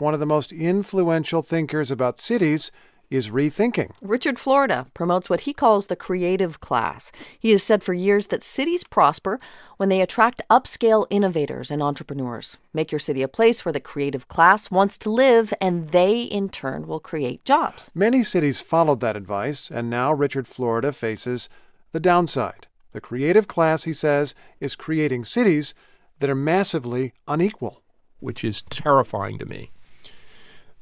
one of the most influential thinkers about cities, is rethinking. Richard Florida promotes what he calls the creative class. He has said for years that cities prosper when they attract upscale innovators and entrepreneurs. Make your city a place where the creative class wants to live, and they, in turn, will create jobs. Many cities followed that advice, and now Richard Florida faces the downside. The creative class, he says, is creating cities that are massively unequal. Which is terrifying to me.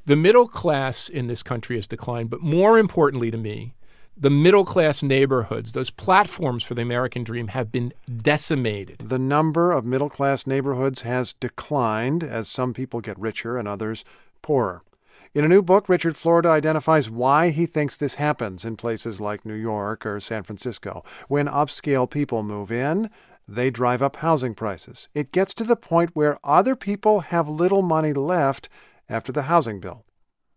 The middle class in this country has declined, but more importantly to me, the middle class neighborhoods, those platforms for the American dream, have been decimated. The number of middle class neighborhoods has declined as some people get richer and others poorer. In a new book, Richard Florida identifies why he thinks this happens in places like New York or San Francisco. When upscale people move in, they drive up housing prices. It gets to the point where other people have little money left after the housing bill.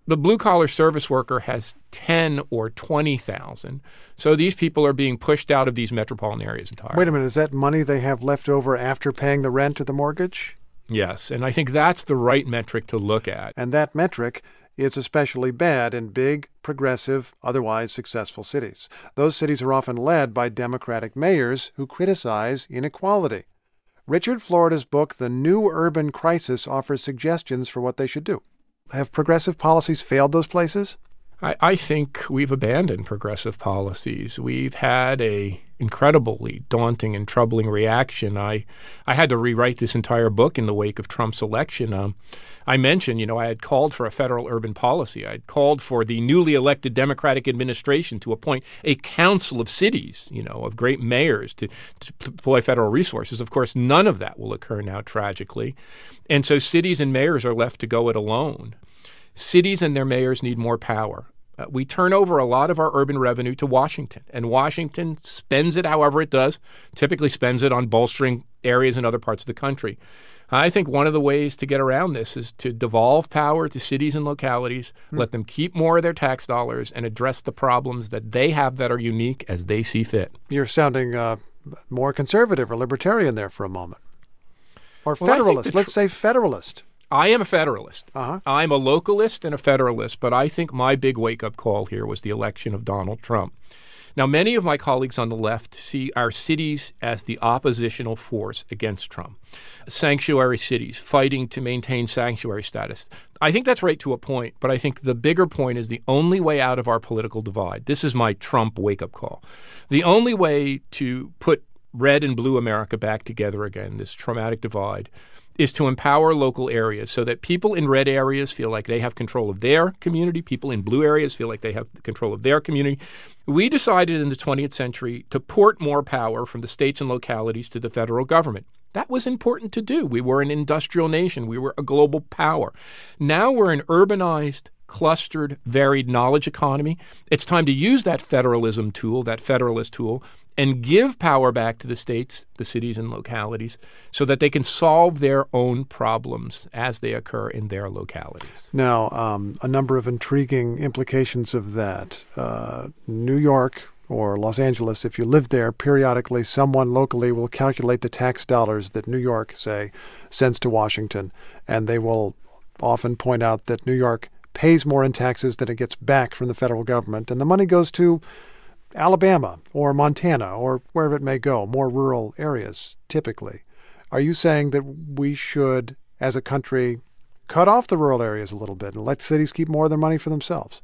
The blue-collar service worker has 10 or 20,000. So these people are being pushed out of these metropolitan areas entirely. Wait a minute, is that money they have left over after paying the rent or the mortgage? Yes, and I think that's the right metric to look at. And that metric is especially bad in big, progressive, otherwise successful cities. Those cities are often led by Democratic mayors who criticize inequality. Richard Florida's book, The New Urban Crisis, offers suggestions for what they should do. Have progressive policies failed those places? I think we've abandoned progressive policies. We've had a incredibly daunting and troubling reaction. I had to rewrite this entire book in the wake of Trump's election. I mentioned, I had called for a federal urban policy. I had called for the newly elected Democratic administration to appoint a council of cities, of great mayors to deploy federal resources. Of course, none of that will occur now, tragically. And so cities and mayors are left to go it alone. Cities and their mayors need more power. We turn over a lot of our urban revenue to Washington, and Washington spends it however it does, typically spends it on bolstering areas in other parts of the country. I think one of the ways to get around this is to devolve power to cities and localities, let them keep more of their tax dollars, and address the problems that they have that are unique as they see fit. You're sounding more conservative or libertarian there for a moment. Or federalist. Let's say federalist. I am a federalist. Uh-huh. I'm a localist and a federalist, but I think my big wake-up call here was the election of Donald Trump. Now, many of my colleagues on the left see our cities as the oppositional force against Trump. Sanctuary cities, fighting to maintain sanctuary status. I think that's right to a point, but I think the bigger point is the only way out of our political divide. This is my Trump wake-up call. The only way to put red and blue America back together again, this traumatic divide, is to empower local areas so that people in red areas feel like they have control of their community. People in blue areas feel like they have control of their community. We decided in the 20th century to port more power from the states and localities to the federal government. That was important to do. We were an industrial nation. We were a global power. Now we're an urbanized, clustered, varied knowledge economy. It's time to use that federalism tool, that federalist tool, and give power back to the states, the cities, and localities so that they can solve their own problems as they occur in their localities. Now, a number of intriguing implications of that. New York or Los Angeles, if you live there, periodically someone locally will calculate the tax dollars that New York, say, sends to Washington, and they will often point out that New York pays more in taxes than it gets back from the federal government, and the money goes to Alabama or Montana or wherever it may go, more rural areas typically. Are you saying that we should, as a country, cut off the rural areas a little bit and let cities keep more of their money for themselves?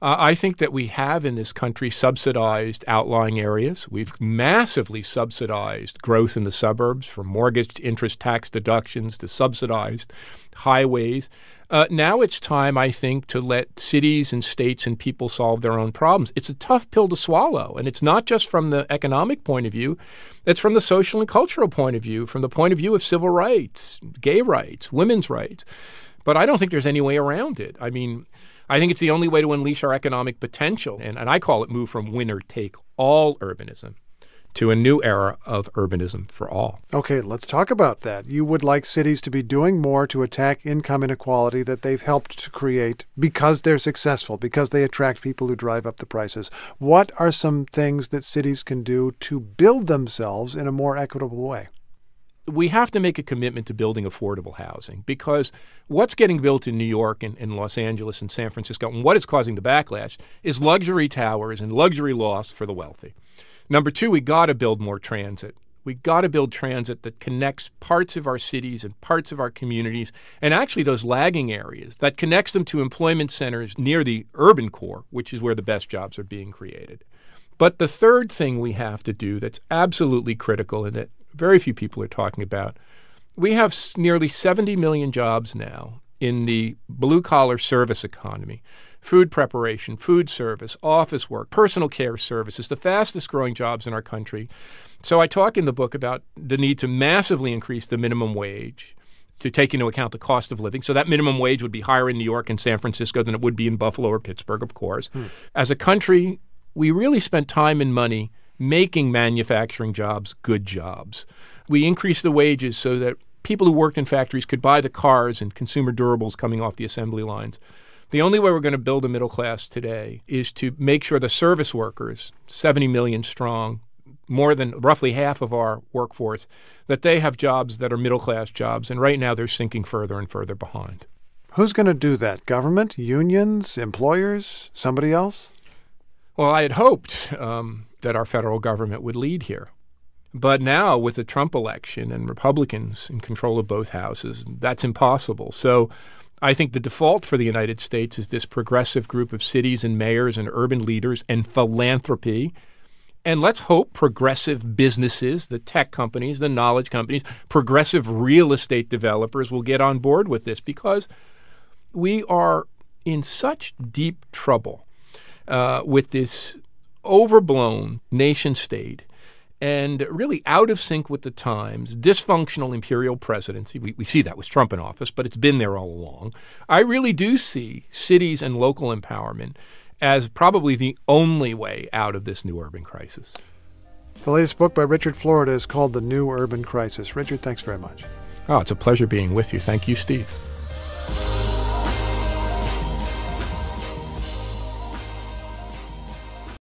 I think that we have in this country subsidized outlying areas. We've massively subsidized growth in the suburbs, from mortgage interest tax deductions to subsidized highways. Now it's time, I think, to let cities and states and people solve their own problems. It's a tough pill to swallow, and it's not just from the economic point of view. It's from the social and cultural point of view, from the point of view of civil rights, gay rights, women's rights. But I don't think there's any way around it. I mean, I think it's the only way to unleash our economic potential. And I call it move from winner-take-all urbanism to a new era of urbanism for all. Okay, let's talk about that. You would like cities to be doing more to attack income inequality that they've helped to create because they're successful, because they attract people who drive up the prices. What are some things that cities can do to build themselves in a more equitable way? we have to make a commitment to building affordable housing, because what's getting built in New York and Los Angeles and San Francisco, and what is causing the backlash, is luxury towers and luxury lofts for the wealthy. Number two, we got to build more transit. We got to build transit that connects parts of our cities and parts of our communities, and actually those lagging areas, that connects them to employment centers near the urban core, which is where the best jobs are being created. But the third thing we have to do that's absolutely critical and that very few people are talking about, we have nearly 70 million jobs now in the blue-collar service economy: food preparation, food service, office work, personal care services, the fastest-growing jobs in our country. So I talk in the book about the need to massively increase the minimum wage to take into account the cost of living. So that minimum wage would be higher in New York and San Francisco than it would be in Buffalo or Pittsburgh, of course. As a country, we really spent time and money making manufacturing jobs good jobs. We increased the wages so that people who worked in factories could buy the cars and consumer durables coming off the assembly lines. The only way we're going to build a middle class today is to make sure the service workers, 70 million strong, more than roughly half of our workforce, that they have jobs that are middle-class jobs. And right now they're sinking further and further behind. Who's going to do that? Government, unions, employers, somebody else? Well, I had hoped that our federal government would lead here. But now with the Trump election and Republicans in control of both houses, that's impossible. So I think the default for the United States is this progressive group of cities and mayors and urban leaders and philanthropy. And let's hope progressive businesses, the tech companies, the knowledge companies, progressive real estate developers will get on board with this, because we are in such deep trouble with this overblown nation state and really out of sync with the times, dysfunctional imperial presidency. We see that with Trump in office, but it's been there all along. I really do see cities and local empowerment as probably the only way out of this new urban crisis. The latest book by Richard Florida is called The New Urban Crisis. Richard, thanks very much. Oh, it's a pleasure being with you. Thank you, Steve.